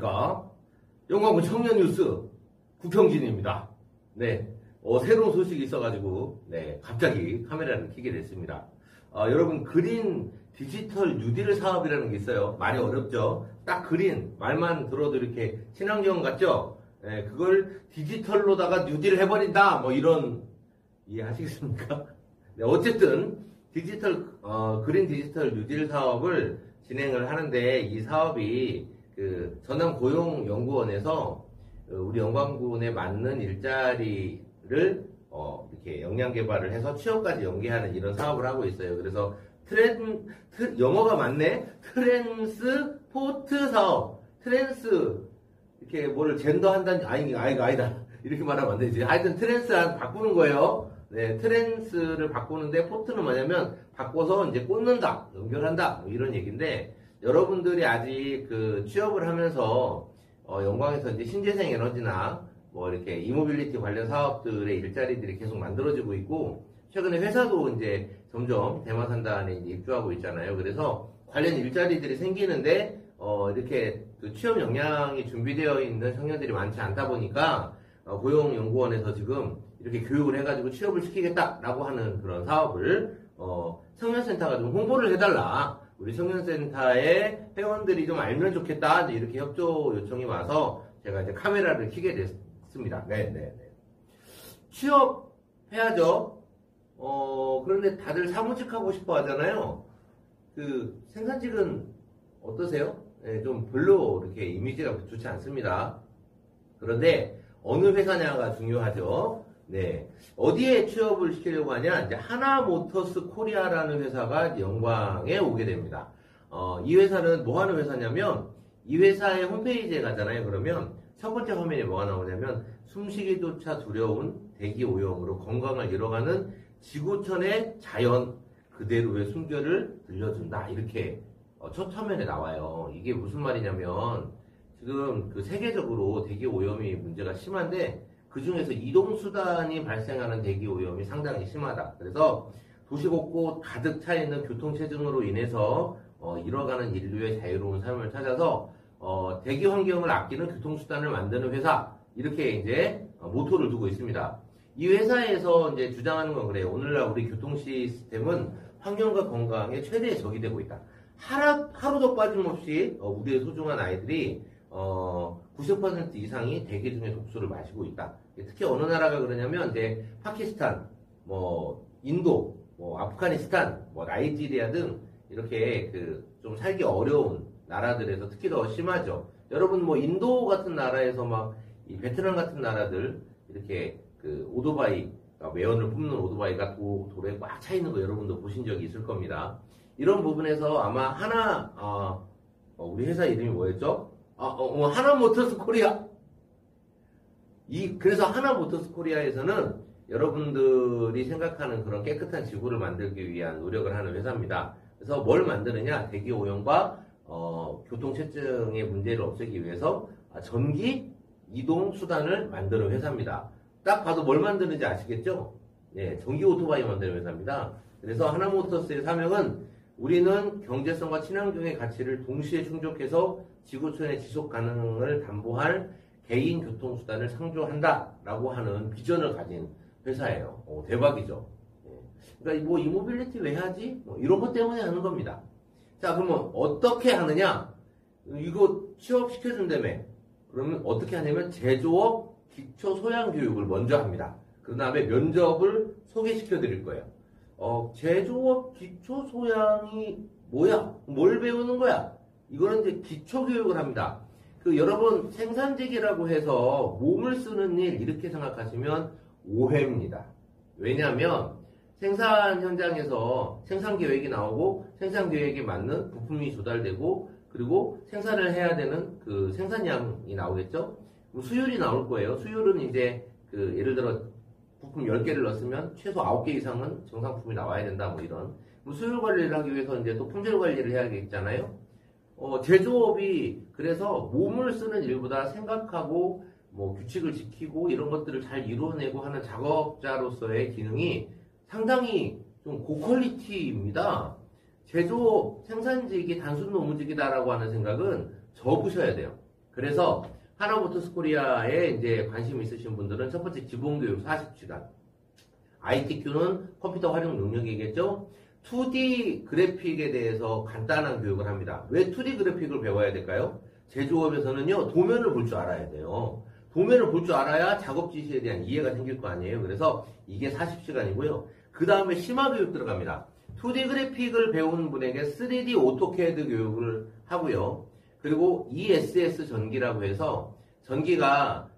안녕하십니까. 영광군 청년뉴스 구평진입니다. 네, 새로운 소식이 있어가지고, 네, 갑자기 카메라를 켜게 됐습니다. 여러분, 그린 디지털 뉴딜 사업이라는 게 있어요. 말이 어렵죠? 딱 그린, 말만 들어도 이렇게 친환경 같죠? 네, 그걸 디지털로다가 뉴딜 해버린다, 뭐 이런, 이해하시겠습니까? 네, 어쨌든, 그린 디지털 뉴딜 사업을 진행을 하는데, 이 사업이 전남고용연구원에서 우리 영광군에 맞는 일자리를 이렇게 역량 개발을 해서 취업까지 연계하는 이런 사업을 하고 있어요. 그래서 영어가 맞네? 트랜스포트 사업. 이렇게 뭐를 젠더 한다는, 아니다. 이렇게 말하면 안 되지. 하여튼 바꾸는 거예요. 네, 트랜스를 바꾸는데 포트는 뭐냐면 바꿔서 이제 꽂는다, 연결한다, 뭐 이런 얘기인데, 여러분들이 아직 취업을 하면서 영광에서 이제 신재생 에너지나 뭐 이렇게 이모빌리티 관련 사업들의 일자리들이 계속 만들어지고 있고, 최근에 회사도 이제 점점 대마산단에 이제 입주하고 있잖아요. 그래서 관련 일자리들이 생기는데 이렇게 취업 역량이 준비되어 있는 청년들이 많지 않다 보니까 고용연구원에서 지금 이렇게 교육을 해가지고 취업을 시키겠다라고 하는 그런 사업을 청년센터가 좀 홍보를 해달라. 우리 청년센터의 회원들이 좀 알면 좋겠다. 이렇게 협조 요청이 와서 제가 이제 카메라를 켜게 됐습니다. 네. 취업해야죠. 그런데 다들 사무직 하고 싶어 하잖아요. 생산직은 어떠세요? 네, 좀 별로 이렇게 이미지가 좋지 않습니다. 그런데 어느 회사냐가 중요하죠. 네. 어디에 취업을 시키려고 하냐? 이제 하나모터스 코리아라는 회사가 영광에 오게 됩니다. 이 회사는 뭐 하는 회사냐면, 이 회사의 홈페이지에 가잖아요. 그러면 첫 번째 화면에 뭐가 나오냐면, 숨쉬기조차 두려운 대기 오염으로 건강을 잃어가는 지구촌의 자연 그대로의 숨결을 들려준다. 이렇게 첫 화면에 나와요. 이게 무슨 말이냐면, 지금 세계적으로 대기 오염이 문제가 심한데, 그 중에서 이동수단이 발생하는 대기 오염이 상당히 심하다. 그래서 도시 곳곳 가득 차 있는 교통체증으로 인해서 잃어가는 인류의 자유로운 삶을 찾아서 대기 환경을 아끼는 교통수단을 만드는 회사, 이렇게 이제 모토를 두고 있습니다. 이 회사에서 이제 주장하는 건 그래요. 오늘날 우리 교통 시스템은 환경과 건강에 최대의 적이 되고 있다. 하루도 빠짐없이 우리의 소중한 아이들이 90% 이상이 대기 중에 독소를 마시고 있다. 특히 어느 나라가 그러냐면 이제 파키스탄, 뭐 인도, 뭐 아프가니스탄, 뭐 나이지리아 등 이렇게 좀 살기 어려운 나라들에서 특히 더 심하죠. 여러분 뭐 인도 같은 나라에서 막 이 베트남 같은 나라들 이렇게 오토바이, 매연을 뿜는 오토바이가 도로에 꽉 차 있는 거 여러분도 보신 적이 있을 겁니다. 이런 부분에서 아마 우리 회사 이름이 뭐였죠? 하나모터스 코리아. 그래서 하나모터스 코리아에서는 여러분들이 생각하는 그런 깨끗한 지구를 만들기 위한 노력을 하는 회사입니다. 그래서 뭘 만드느냐? 대기 오염과 교통체증의 문제를 없애기 위해서 전기 이동 수단을 만드는 회사입니다. 딱 봐도 뭘 만드는지 아시겠죠? 네, 전기 오토바이 만드는 회사입니다. 그래서 하나모터스의 사명은 우리는 경제성과 친환경의 가치를 동시에 충족해서 지구촌의 지속 가능을 담보할 개인 교통수단을 창조한다라고 하는 비전을 가진 회사예요. 대박이죠. 그러니까 뭐 이모빌리티 왜 하지? 뭐 이런 것 때문에 하는 겁니다. 자, 그러면 어떻게 하느냐? 이거 취업시켜준다며. 그러면 어떻게 하냐면 제조업 기초 소양 교육을 먼저 합니다. 그 다음에 면접을 소개시켜 드릴 거예요. 제조업 기초 소양이 뭐야? 뭘 배우는 거야? 이거는 이제 기초 교육을 합니다. 여러분 생산직이라고 해서 몸을 쓰는 일 이렇게 생각하시면 오해입니다. 왜냐하면 생산 현장에서 생산 계획이 나오고 생산 계획에 맞는 부품이 조달되고 그리고 생산을 해야 되는 생산량이 나오겠죠? 수율이 나올 거예요. 수율은 이제 예를 들어 부품 10개를 넣었으면 최소 9개 이상은 정상품이 나와야 된다, 뭐 이런. 수율 관리를 하기 위해서 이제 또 품질 관리를 해야겠잖아요? 제조업이 그래서 몸을 쓰는 일보다 생각하고 뭐 규칙을 지키고 이런 것들을 잘 이루어내고 하는 작업자로서의 기능이 상당히 좀 고퀄리티입니다. 제조업 생산직이 단순 노무직이다라고 하는 생각은 접으셔야 돼요. 그래서 하나모터스코리아에 이제 관심 있으신 분들은 첫 번째 기본교육 40시간. ITQ는 컴퓨터 활용 능력이겠죠? 2D 그래픽에 대해서 간단한 교육을 합니다. 왜 2D 그래픽을 배워야 될까요? 제조업에서는요, 도면을 볼 줄 알아야 돼요. 도면을 볼 줄 알아야 작업 지시에 대한 이해가 생길 거 아니에요. 그래서 이게 40시간이고요. 그 다음에 심화 교육 들어갑니다. 2D 그래픽을 배우는 분에게 3D 오토캐드 교육을 하고요. 그리고 ESS 전기라고 해서 전기가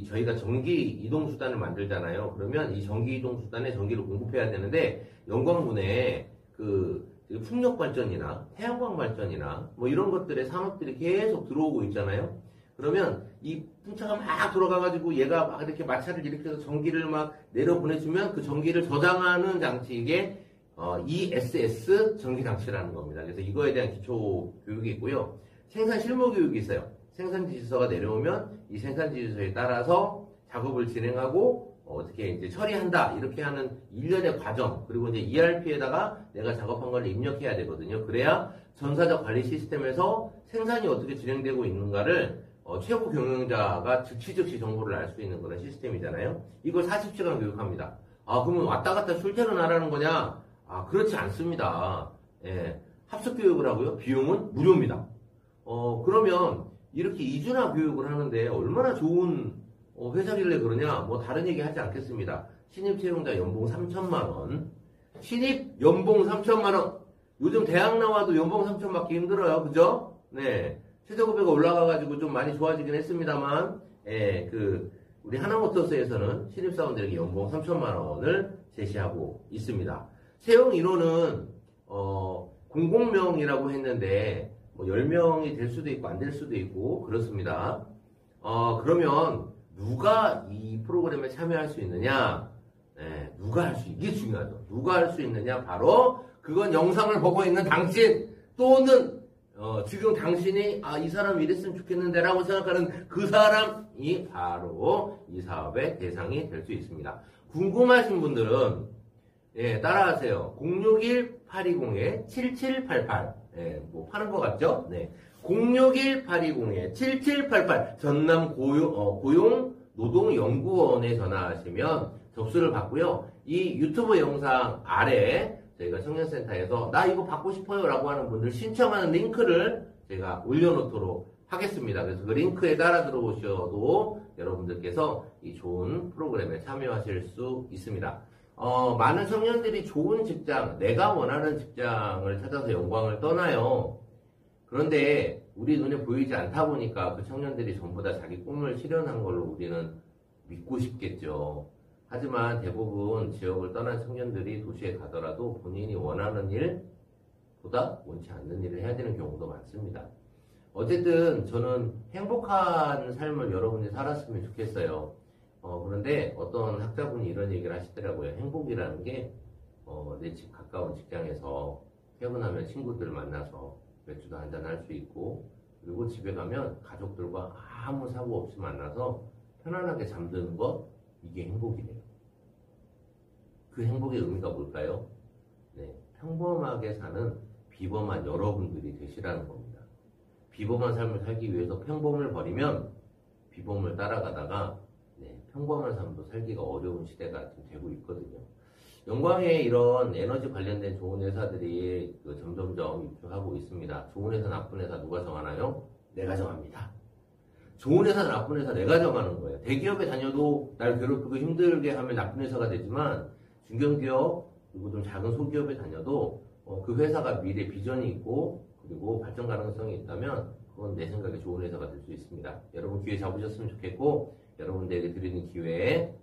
저희가 전기 이동 수단을 만들잖아요. 그러면 이 전기 이동 수단에 전기를 공급해야 되는데 영광군에 풍력 발전이나 태양광 발전이나 뭐 이런 것들의 산업들이 계속 들어오고 있잖아요. 그러면 이 풍차가 막 돌아가가지고 얘가 막 이렇게 마찰을 일으켜서 전기를 막 내려보내주면 그 전기를 저장하는 장치, 이게 ESS 전기 장치라는 겁니다. 그래서 이거에 대한 기초 교육이 있고요. 생산 실무 교육이 있어요. 생산 지시서가 내려오면 이 생산 지시서에 따라서 작업을 진행하고 어떻게 이제 처리한다, 이렇게 하는 일련의 과정, 그리고 이제 ERP에다가 내가 작업한 걸 입력해야 되거든요. 그래야 전사적 관리 시스템에서 생산이 어떻게 진행되고 있는가를 최고 경영자가 즉시 정보를 알 수 있는 그런 시스템이잖아요. 이걸 40시간 교육합니다. 그러면 왔다 갔다 출퇴근하라는 거냐? 그렇지 않습니다. 예, 합숙 교육을 하고요. 비용은 무료입니다. 그러면 이렇게 이준화 교육을 하는데 얼마나 좋은 회사길래 그러냐? 뭐 다른 얘기 하지 않겠습니다. 신입 채용자 연봉 3천만 원. 신입 연봉 3천만 원. 요즘 대학 나와도 연봉 3천 받기 힘들어요. 그죠? 네. 최저급여가 올라가가지고 좀 많이 좋아지긴 했습니다만, 예, 우리 하나모터스에서는 신입사원들에게 연봉 3천만 원을 제시하고 있습니다. 채용 인원은, 공공명이라고 했는데, 뭐 10명이 될 수도 있고 안 될 수도 있고 그렇습니다. 그러면 누가 이 프로그램에 참여할 수 있느냐? 네, 이게 중요하죠. 누가 할 수 있느냐? 바로 그건 영상을 보고 있는 당신 또는 지금 당신이 이 사람 이랬으면 좋겠는데 라고 생각하는 그 사람이 바로 이 사업의 대상이 될 수 있습니다. 궁금하신 분들은 따라하세요. 061-820-7788. 뭐 파는 것 같죠? 네. 061-820-7788 전남 고용노동연구원에 전화하시면 접수를 받고요. 이 유튜브 영상 아래 저희가 청년센터에서 나 이거 받고 싶어요 라고 하는 분들 신청하는 링크를 제가 올려놓도록 하겠습니다. 그래서 그 링크에 따라 들어오셔도 여러분들께서 이 좋은 프로그램에 참여하실 수 있습니다. 많은 청년들이 좋은 직장, 내가 원하는 직장을 찾아서 영광을 떠나요. 그런데 우리 눈에 보이지 않다 보니까 그 청년들이 전부 다 자기 꿈을 실현한 걸로 우리는 믿고 싶겠죠. 하지만 대부분 지역을 떠난 청년들이 도시에 가더라도 본인이 원하는 일보다 원치 않는 일을 해야 되는 경우도 많습니다. 어쨌든 저는 행복한 삶을 여러분이 살았으면 좋겠어요. 그런데 어떤 학자분이 이런 얘기를 하시더라고요. 행복이라는 게 내 집 가까운 직장에서 퇴근하면 친구들 만나서 맥주도 한잔 할 수 있고, 그리고 집에 가면 가족들과 아무 사고 없이 만나서 편안하게 잠드는 것, 이게 행복이래요. 그 행복의 의미가 뭘까요? 네, 평범하게 사는 비범한 여러분들이 되시라는 겁니다. 비범한 삶을 살기 위해서 평범을 버리면 비범을 따라가다가 평범한 삶도 살기가 어려운 시대가 지금 되고 있거든요. 영광에 이런 에너지 관련된 좋은 회사들이 점점점 입주하고 있습니다. 좋은 회사, 나쁜 회사 누가 정하나요? 내가 정합니다. 좋은 회사, 나쁜 회사 내가 정하는 거예요. 대기업에 다녀도 날 괴롭히고 힘들게 하면 나쁜 회사가 되지만, 중견기업 그리고 좀 작은 소기업에 다녀도 그 회사가 미래 비전이 있고 그리고 발전 가능성이 있다면 그건 내 생각에 좋은 회사가 될 수 있습니다. 여러분 기회 잡으셨으면 좋겠고, 여러분들에게 드리는 기회에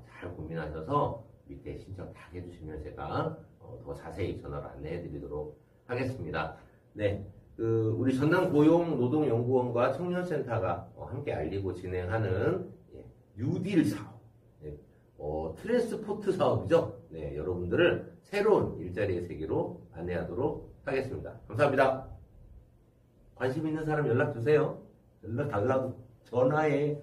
잘 고민하셔서 밑에 신청 다 해주시면 제가 더 자세히 전화로 안내해 드리도록 하겠습니다. 네, 우리 전남 고용노동연구원과 청년센터가 함께 알리고 진행하는 뉴딜 사업, 트랜스포트 사업이죠. 네, 여러분들을 새로운 일자리의 세계로 안내하도록 하겠습니다. 감사합니다. 관심 있는 사람 연락 주세요. 연락 달라고 전화해.